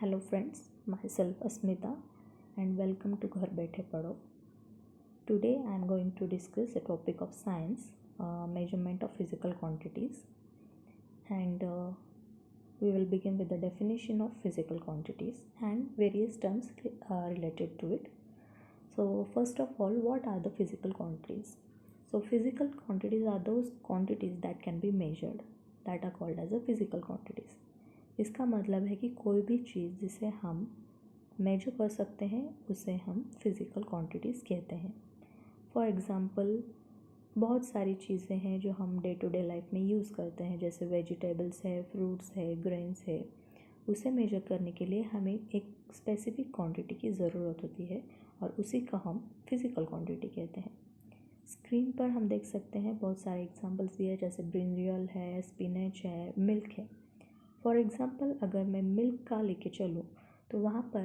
Hello friends, myself Asmita and welcome to Ghar Baithe Padho. Today I am going to discuss a topic of science, measurement of physical quantities, and we will begin with the definition of physical quantities and various terms related to it. So first of all, what are the physical quantities? So physical quantities are those quantities that can be measured, that are called as a physical quantities. इसका मतलब है कि कोई भी चीज़ जिसे हम major कर सकते हैं उसे हम फिज़िकल क्वांटिटीज़ कहते हैं. फॉर एग्ज़ाम्पल, बहुत सारी चीज़ें हैं जो हम डे टू डे लाइफ में यूज़ करते हैं, जैसे वेजिटेबल्स है, फ्रूट्स है, ग्रेन्स है. उसे मेजर करने के लिए हमें एक स्पेसिफिक क्वांटिटी की ज़रूरत होती है और उसी को हम फिज़िकल क्वांटिटी कहते हैं. स्क्रीन पर हम देख सकते हैं बहुत सारे एग्जांपल्स दिए, जैसे ब्रिंजल है, स्पिनच है, मिल्क है. फॉर एग्ज़ाम्पल, अगर मैं मिल्क का लेके चलूँ तो वहाँ पर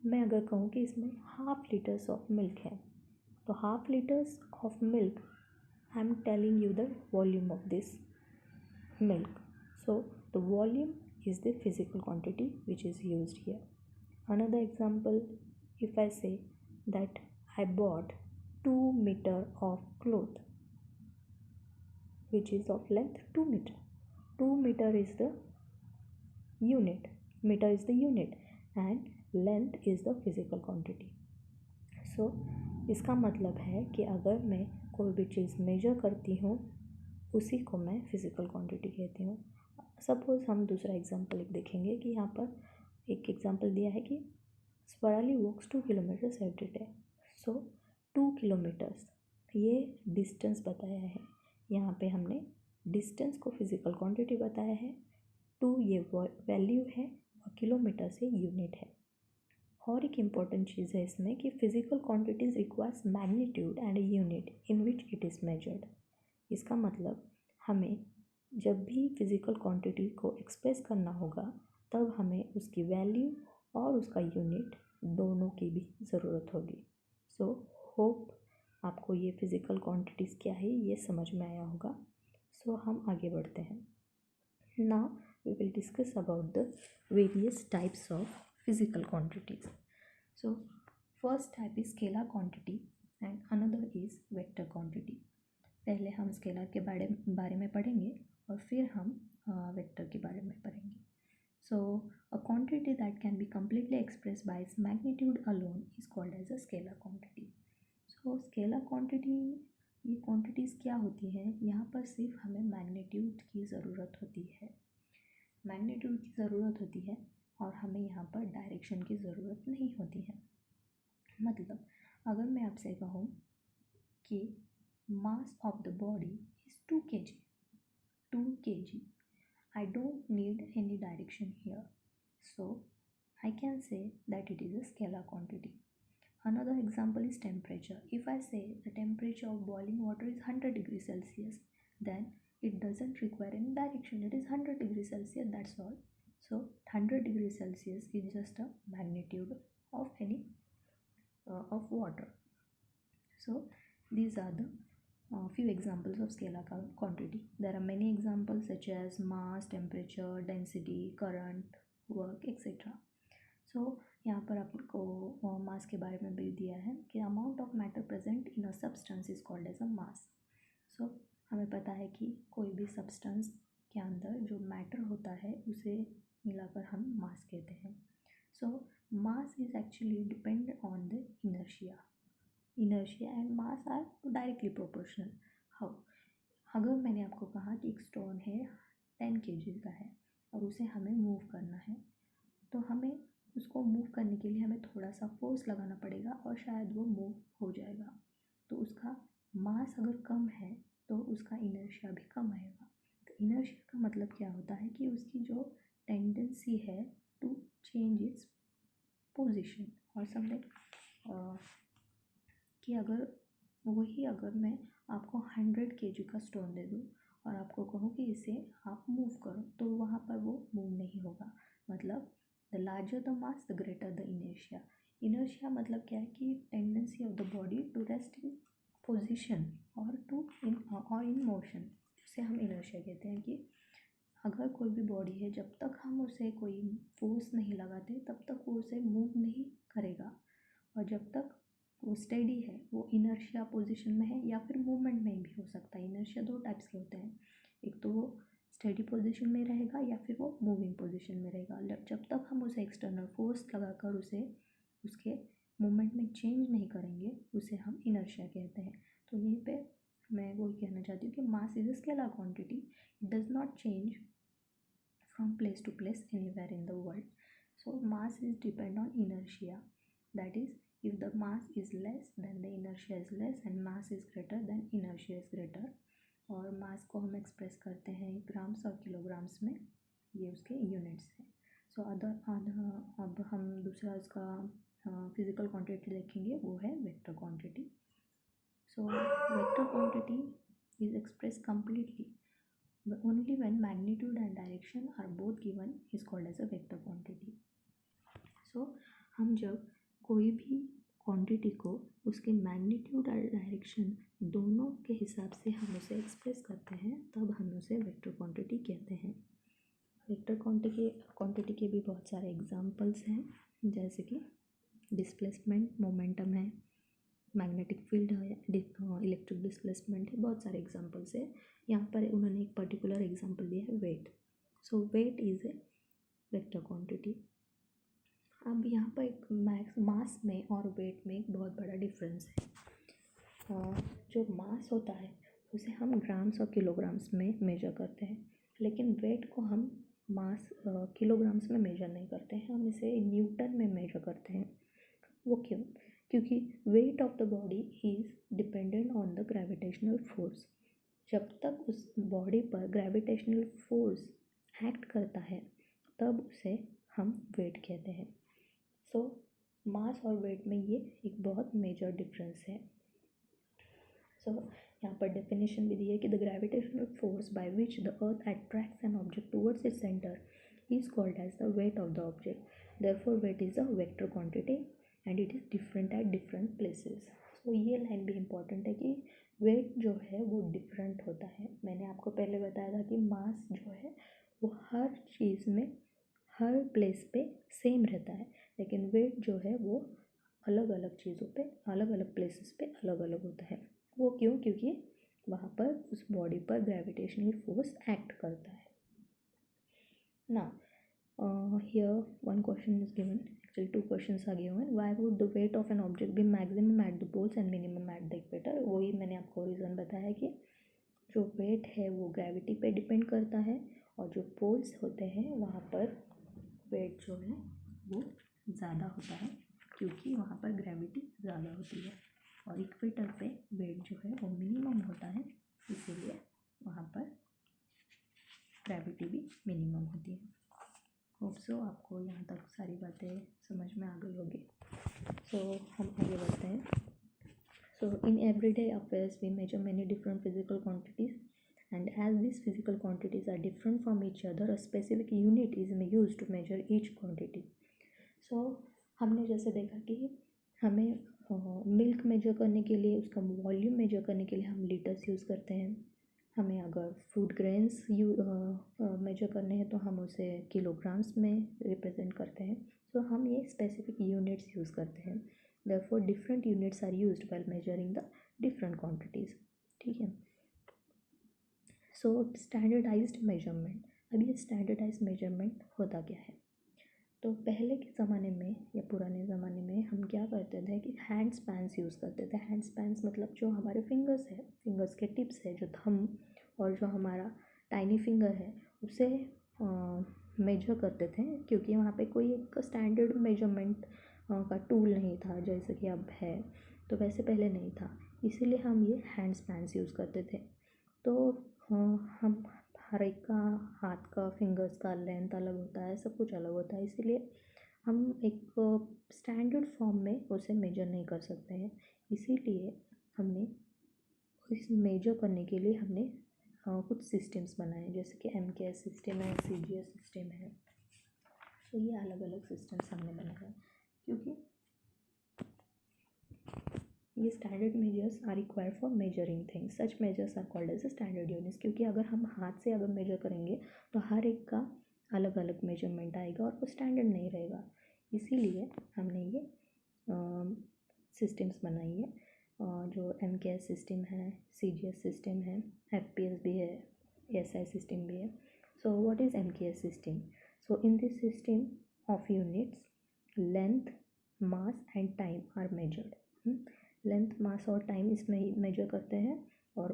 मैं अगर कहूँ कि इसमें हाफ लीटर्स ऑफ मिल्क है, तो half litres of milk I am telling you the volume of this milk. So the volume is the physical quantity which is used here. Another example, if I say that I bought 2 meter of cloth which is of length 2 meter. 2 meter is the unit, meter is the unit and length is the physical quantity. So इसका मतलब है कि अगर मैं कोई भी चीज़ major करती हूँ उसी को मैं फिज़िकल क्वांटिटी कहती हूँ. सपोज़ हम दूसरा एग्जांपल एक देखेंगे कि यहाँ पर एक एग्जांपल दिया है कि स्वराली वॉक्स 2 किलोमीटर्स एवरी डे. सो 2 किलोमीटर्स ये डिस्टेंस बताया है. यहाँ पे हमने डिस्टेंस को फिज़िकल क्वांटिटी बताया है. 2 ये वैल्यू है और किलोमीटर से यूनिट है. और एक इम्पॉर्टेंट चीज़ है इसमें कि physical quantities requires magnitude and unit in which it is measured. इसका मतलब हमें जब भी फिज़िकल क्वांटिटी को एक्सप्रेस करना होगा तब हमें उसकी वैल्यू और उसका यूनिट दोनों की भी ज़रूरत होगी. सो होप आपको ये फिज़िकल क्वांटिटीज़ क्या है ये समझ में आया होगा. सो हम आगे बढ़ते हैं. Now we will discuss about the various types of physical quantities. So first type is scalar quantity and another is vector quantity. पहले हम स्केलर के बारे में पढ़ेंगे और फिर हम वेक्टर के बारे में पढ़ेंगे. So a quantity that can be completely expressed by its magnitude alone is called as a scalar quantity. So scalar quantity, ये क्वांटिटीज़ क्या होती हैं, यहाँ पर सिर्फ हमें मैग्नीट्यूड की ज़रूरत होती है, मैग्नीट्यूड की ज़रूरत होती है और हमें यहाँ पर डायरेक्शन की ज़रूरत नहीं होती है. मतलब अगर मैं आपसे कहूँ कि mass of the body is 2 kg, I don't need any direction here, so I can say that it is a scalar quantity. Another example is temperature. If I say the temperature of boiling water is 100 degrees Celsius, then it doesn't require any direction. It is 100 degrees Celsius, that's all. So 100 degrees Celsius is just a magnitude of any of water. So these are the few examples of scalar quantity. There are many examples such as mass, temperature, density, current, work, etc. So यहाँ पर आपको मास के बारे में भी दिया है कि amount of matter present in a substance is called as a mass. So हमें पता है कि कोई भी सब्सटेंस के अंदर जो मैटर होता है उसे मिलाकर हम मास कहते हैं. So mass is actually depend on the inertia and mass are directly proportional. How? अगर मैंने आपको कहा कि एक स्टोन है 10 kg का है और उसे हमें मूव करना है, तो हमें उसको मूव करने के लिए हमें थोड़ा सा फोर्स लगाना पड़ेगा और शायद वो मूव हो जाएगा. तो उसका मास अगर कम है तो उसका इनर्शिया भी कम आएगा. तो इनर्शिया का मतलब क्या होता है कि उसकी जो टेंडेंसी है टू चेंज इट्स पोजीशन और समथिंग, कि अगर मैं आपको 100 kg का स्टोन दे दूँ और आपको कहूँ कि इसे आप मूव करो, तो वहाँ पर वो मूव नहीं होगा. मतलब the larger the mass the greater the inertia. Inertia मतलब क्या है कि tendency of the body to rest in position और इन मोशन, उसे हम इनर्शिया कहते हैं. कि अगर कोई भी बॉडी है, जब तक हम उसे कोई फोर्स नहीं लगाते तब तक वो उसे मूव नहीं करेगा, और जब तक वो स्टेडी है, वो इनर्शिया पोजीशन में है या फिर मूवमेंट में भी हो सकता है। इनर्शिया दो टाइप्स के होते हैं, एक तो वो स्टेडी पोजीशन में रहेगा या फिर वो मूविंग पोजीशन में रहेगा। जब तक हम उसे एक्सटर्नल फोर्स लगाकर उसे उसके मूवमेंट में चेंज नहीं करेंगे, उसे हम इनर्शिया कहते हैं। तो यहीं पे मैं वही कहना चाहती हूँ कि mass is a scalar quantity, it does not change from place to place anywhere in the world. So mass is depend on inertia, that is, if the mass is less then the inertia is less, and mass is greater then inertia is greater. और मास को हम express करते हैं grams और kilograms में, ये उसके units हैं। सो अब हम दूसरा उसका फिजिकल क्वांटिटी देखेंगे, वो है vector quantity. So vector quantity is expressed completely only when magnitude and direction are both given is called as a vector quantity. So हम जब कोई भी क्वांटिटी को उसके मैग्नीट्यूड और डायरेक्शन दोनों के हिसाब से हम उसे एक्सप्रेस करते हैं, तब हम उसे वेक्टर क्वांटिटी कहते हैं। वेक्टर क्वांटिटी के भी बहुत सारे एग्जांपल्स हैं, जैसे कि डिस्प्लेसमेंट, मोमेंटम है, मैग्नेटिक फील्ड है, इलेक्ट्रिक डिस्प्लेसमेंट है, बहुत सारे एग्जांपल्स है। यहाँ पर उन्होंने एक पर्टिकुलर एग्जांपल दिया है, weight. So weight is a vector quantity. अब यहाँ पर एक मास में और वेट में एक बहुत बड़ा डिफरेंस है। जो मास होता है उसे हम ग्राम्स और किलोग्राम्स में मेजर करते हैं, लेकिन वेट को हम मास किलोग्राम्स में मेजर नहीं करते हैं, हम इसे न्यूटन में मेजर करते हैं। वो क्यों? क्योंकि wait of the body is dependent on the gravitational force. जब तक उस बॉडी पर ग्रेविटेशनल फोर्स एक्ट करता है तब उसे हम वेट कहते हैं। सो मास और वेट में ये एक बहुत मेजर डिफरेंस है। सो यहाँ पर डेफिनेशन भी दी है कि the gravitational force by which the earth attracts an object towards its centre is called as the weight of the object, therefore weight is a vector quantity and it is different at different places. So ये line भी important है कि wait जो है वो different होता है। मैंने आपको पहले बताया था कि मास जो है वो हर चीज़ में हर प्लेस पे सेम रहता है, लेकिन वेट जो है वो अलग अलग चीज़ों पे अलग अलग प्लेसेस पे अलग अलग होता है। वो क्यों? क्योंकि वहाँ पर उस बॉडी पर ग्रेविटेशनल फोर्स एक्ट करता है ना। Here one question is given, actually two questions are given. Why would the weight of an object be maximum at the poles and minimum at the equator? वही मैंने आपको reason बताया कि जो wait है वो ग्रेविटी पे डिपेंड करता है, और जो पोल्स होते हैं वहाँ पर वेट जो है वो ज़्यादा होता है, क्योंकि वहाँ पर ग्रेविटी ज़्यादा होती है, और इक्वेटर पे वेट जो है वो मिनिमम होता है, इसीलिए वहाँ पर ग्रेविटी भी मिनिमम होती है। होप सो आपको यहाँ तक सारी बातें समझ में आ गई होगी। सो हम आगे बढ़ते हैं। So in everyday affairs we measure many different physical quantities, and as this physical quantities are different from each other, a specific unit is used to measure each quantity. So हमने जैसे देखा कि हमें मिल्क मेजर करने के लिए, उसका volume major करने के लिए हम लीटर्स यूज़ करते हैं। हमें अगर फूड ग्रेन्स मेजर करने हैं तो हम उसे किलोग्राम्स में रिप्रेजेंट करते हैं। सो हम ये स्पेसिफिक यूनिट्स यूज़ करते हैं, therefore different units are used while measuring the different quantities. ठीक है। So standardised measurement. अब ये स्टैंडर्डाइज्ड मेजरमेंट होता क्या है? तो पहले के ज़माने में या पुराने ज़माने में हम क्या करते थे कि हैंड स्पैन्स यूज़ करते थे। हैंड स्पैन्स मतलब जो हमारे फिंगर्स है, फिंगर्स के टिप्स है, जो थंब और जो हमारा टाइनी फिंगर है, उसे मेजर करते थे, क्योंकि वहाँ पे कोई एक स्टैंडर्ड मेजरमेंट का टूल नहीं था जैसे कि अब है, तो वैसे पहले नहीं था, इसीलिए हम ये हैंड स्पैन्स यूज़ करते थे। तो हम हर एक का हाथ का फिंगर्स का लेंथ अलग होता है, सब कुछ अलग होता है, इसीलिए हम एक स्टैंडर्ड फॉर्म में उसे मेजर नहीं कर सकते हैं। इसीलिए हमने इस मेजर करने के लिए हमने कुछ सिस्टम्स बनाए, जैसे कि MKS सिस्टम है, CGS सिस्टम है। तो ये अलग अलग सिस्टम्स हमने बनाए, क्योंकि ये standard measures are required for measuring things, such measures are called as standard units. क्योंकि अगर हम हाथ से अगर मेजर करेंगे तो हर एक का अलग अलग मेजरमेंट आएगा और वो स्टैंडर्ड नहीं रहेगा। इसीलिए हमने ये सिस्टम्स बनाई है, जो MKS सिस्टम है, CGS सिस्टम है, FPS भी है, SI सिस्टम भी है। So what is MKS system? So in this system of units length, mass and time are measured. Length, mass और टाइम इसमें मेजर करते हैं। और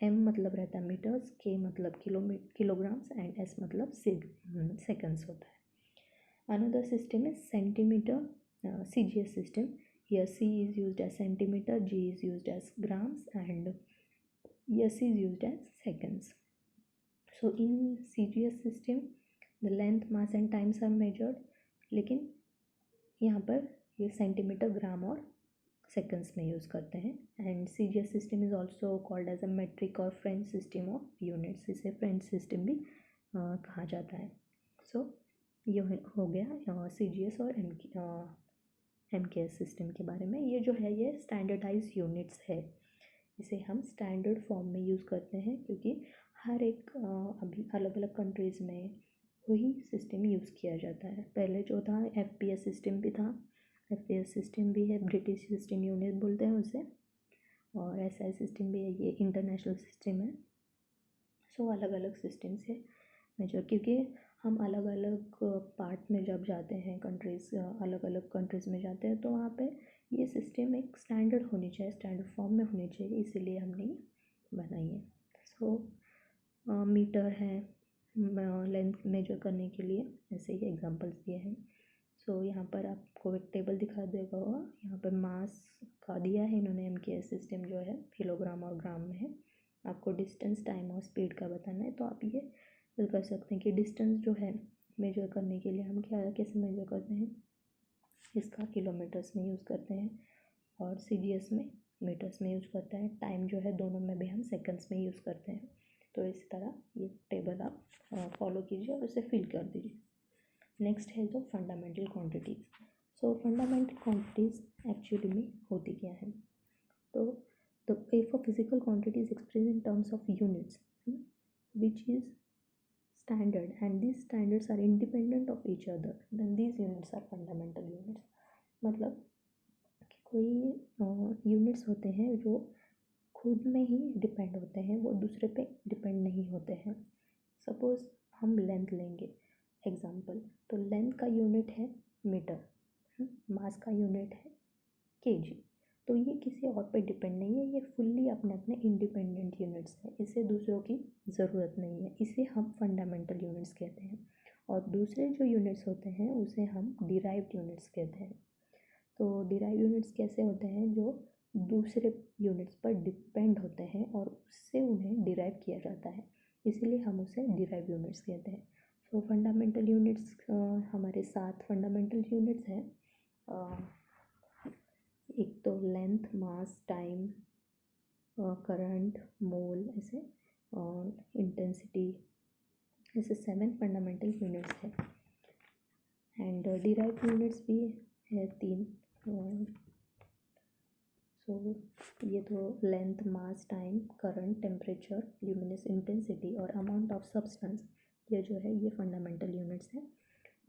M मतलब रहता है मीटर्स, K मतलब किलोग्राम्स एंड S मतलब सेकंड्स होता है। Another system is centimetre, CGS system. Here C is used as centimeter, G is used as grams, and S is used as seconds. So in CGS system the length, mass and times are measured, लेकिन यहाँ पर ये centimetre, ग्राम और seconds में use करते हैं। And CGS system is also called as a metric और French system of units, इसे फ्रेंच सिस्टम भी कहा जाता है। सो ये हो गया CGS और MKS सिस्टम के बारे में। ये जो है ये स्टैंडर्डाइज यूनिट्स है, इसे हम स्टैंडर्ड फॉर्म में यूज़ करते हैं क्योंकि हर एक अभी अलग अलग कंट्रीज़ में वही सिस्टम यूज़ किया जाता है। पहले जो था FPS सिस्टम भी था, FPS सिस्टम भी है, ब्रिटिश सिस्टम यूनिट बोलते हैं उसे, और SI सिस्टम भी है, ये इंटरनेशनल सिस्टम है। सो अलग अलग सिस्टम से मेजर, क्योंकि हम अलग अलग पार्ट में जब जाते हैं, कंट्रीज़ अलग अलग कंट्रीज़ में जाते हैं, तो वहाँ पे ये सिस्टम एक स्टैंडर्ड होनी चाहिए, स्टैंडर्ड फॉर्म में होनी चाहिए, इसीलिए हमने ये बनाई है। सो मीटर है लेंथ मेजर करने के लिए, ऐसे ही एग्जांपल्स दिए हैं। सो यहाँ पर आपको एक टेबल दिखा देगा, यहाँ पर मास का दिया है इन्होंने, MKS सिस्टम जो है किलोग्राम और ग्राम में है। आपको डिस्टेंस, टाइम और स्पीड का बताना है, तो आप ये कर सकते हैं कि डिस्टेंस जो है मेजर करने के लिए हम कैसे मेजर करते हैं, इसका किलोमीटर्स में यूज़ करते हैं, और CGS में मीटर्स में यूज़ करते हैं। टाइम जो है दोनों में भी हम सेकंड्स में यूज़ करते हैं। तो इस तरह ये टेबल आप फॉलो कीजिए और उसे फिल कर दीजिए। नेक्स्ट है जो फंडामेंटल क्वांटिटीज़। सो फंडामेंटल क्वांटिटीज़ एक्चुअली में होती क्या है? तो if a physical quantity is expressed in terms of units, which is standard and these standards are independent of each other, then these units are fundamental units. मतलब कि कोई units होते हैं जो खुद में ही डिपेंड होते हैं, वो दूसरे पे डिपेंड नहीं होते हैं। सपोज़ हम लेंथ लेंगे एग्जांपल, तो लेंथ का यूनिट है मीटर, मास का यूनिट है kg, तो ये किसी और पे डिपेंड नहीं है, ये फुल्ली अपने अपने इंडिपेंडेंट यूनिट्स हैं, इसे दूसरों की ज़रूरत नहीं है, इसे हम फंडामेंटल यूनिट्स कहते हैं। और दूसरे जो यूनिट्स होते हैं उसे हम डिराइव्ड यूनिट्स कहते हैं। तो डिराइव्ड यूनिट्स कैसे होते हैं? जो दूसरे यूनिट्स पर डिपेंड होते हैं और उससे उन्हें डिराइव किया जाता है, इसीलिए हम उसे डिराइव्ड यूनिट्स कहते हैं। सो फंडामेंटल यूनिट्स हमारे 7 फंडामेंटल यूनिट्स हैं। एक तो length, mass, time, current, mole, ऐसे इंटेंसिटी, ऐसे 7 फंडामेंटल यूनिट्स हैं। एंड डिराइव्ड यूनिट्स भी है 3। सो ये तो length, mass, time, current, temperature, luminous intensity और अमाउंट ऑफ सब्सटेंस, ये जो है ये फंडामेंटल यूनिट्स हैं,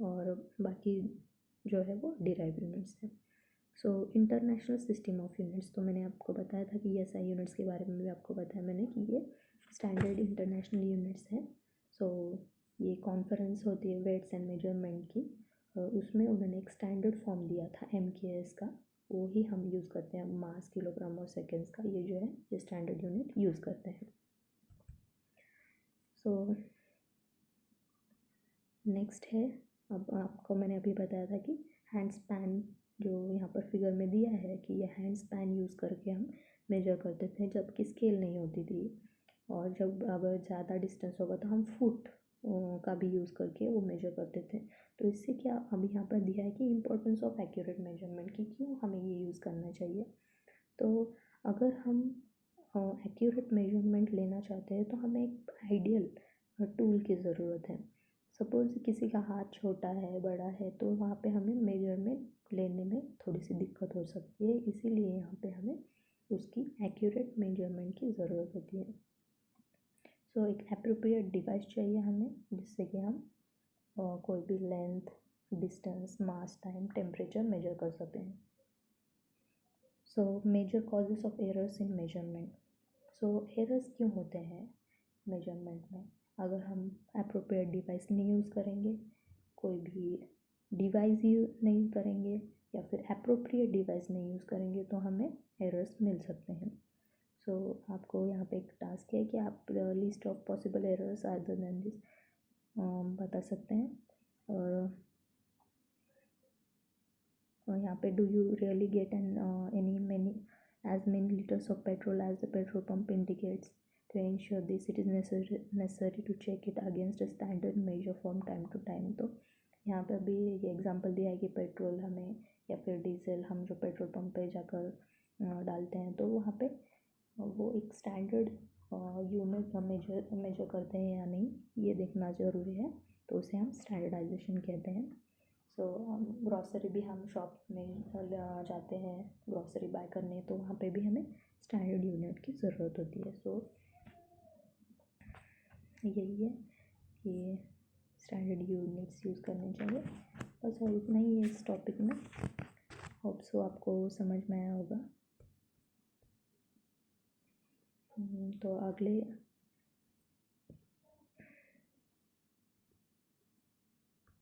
और बाकी जो है वो डिराइव्ड यूनिट्स हैं। So international system of units, तो मैंने आपको बताया था कि SI यूनिट्स के बारे में भी आपको बताया मैंने कि ये स्टैंडर्ड इंटरनेशनल यूनिट्स हैं। सो ये कॉन्फ्रेंस होती है वेट्स एंड मेजरमेंट की, उसमें उन्होंने एक स्टैंडर्ड फॉर्म दिया था MKS का, वो ही हम यूज़ करते हैं। मास, किलोग्राम और सेकेंड्स का ये जो है ये स्टैंडर्ड यूनिट यूज़ करते हैं। सो नेक्स्ट है, अब आपको मैंने अभी बताया था कि हैंड स्पैन, जो यहाँ पर फिगर में दिया है कि ये हैंड स्पैन यूज़ करके हम मेजर करते थे जबकि स्केल नहीं होती थी, और जब अगर ज़्यादा डिस्टेंस होगा तो हम फुट का भी यूज़ करके वो मेजर करते थे। तो इससे क्या अब यहाँ पर दिया है कि इम्पोर्टेंस ऑफ एक्यूरेट मेजरमेंट की, क्यों हमें ये यूज़ करना चाहिए। तो अगर हम एक्यूरेट मेजरमेंट लेना चाहते हैं तो हमें एक आइडियल टूल की ज़रूरत है। सपोज़ किसी का हाथ छोटा है, बड़ा है, तो वहाँ पे हमें मेजरमेंट लेने में थोड़ी सी दिक्कत हो सकती है, इसीलिए यहाँ पे हमें उसकी एक्यूरेट मेजरमेंट की ज़रूरत होती है। सो एक एप्रोप्रिएट डिवाइस चाहिए हमें, जिससे कि हम कोई भी length, distance, mass, time, temperature measure कर सकें। So measure causes of errors in measurement. So errors क्यों होते हैं मेजरमेंट में? अगर हम एप्रोप्रिएट डिवाइस नहीं यूज़ करेंगे, कोई भी डिवाइस यूज़ नहीं करेंगे या फिर एप्रोप्रिएट डिवाइस नहीं यूज़ करेंगे तो हमें एरर्स मिल सकते हैं। सो आपको यहाँ पे एक टास्क है कि आप list of possible errors other than this बता सकते हैं। और यहाँ पे do you really get any many liters of petrol as the petrol pump indicates? To ensure this, it is necessary to check it against a standard measure from time to time. तो यहाँ पे अभी ये example दिया है कि petrol हमें या फिर डीजल हम जो पेट्रोल पंप पे जाकर डालते हैं तो वहाँ पे वो एक स्टैंडर्ड यूनिट हम मेजर करते हैं या नहीं, ये देखना ज़रूरी है। तो उसे हम स्टैंडर्डाइजेशन कहते हैं। सो ग्रॉसरी भी हम शॉप में जाते हैं ग्रॉसरी बाय करने, तो वहाँ पे भी हमें स्टैंडर्ड यूनिट की ज़रूरत होती है। सो यही है कि स्टैंडर्ड यूनिट्स यूज़ करने चाहिए। बस और इतना ही है इस टॉपिक में। होप सो आपको समझ में आया होगा। तो अगले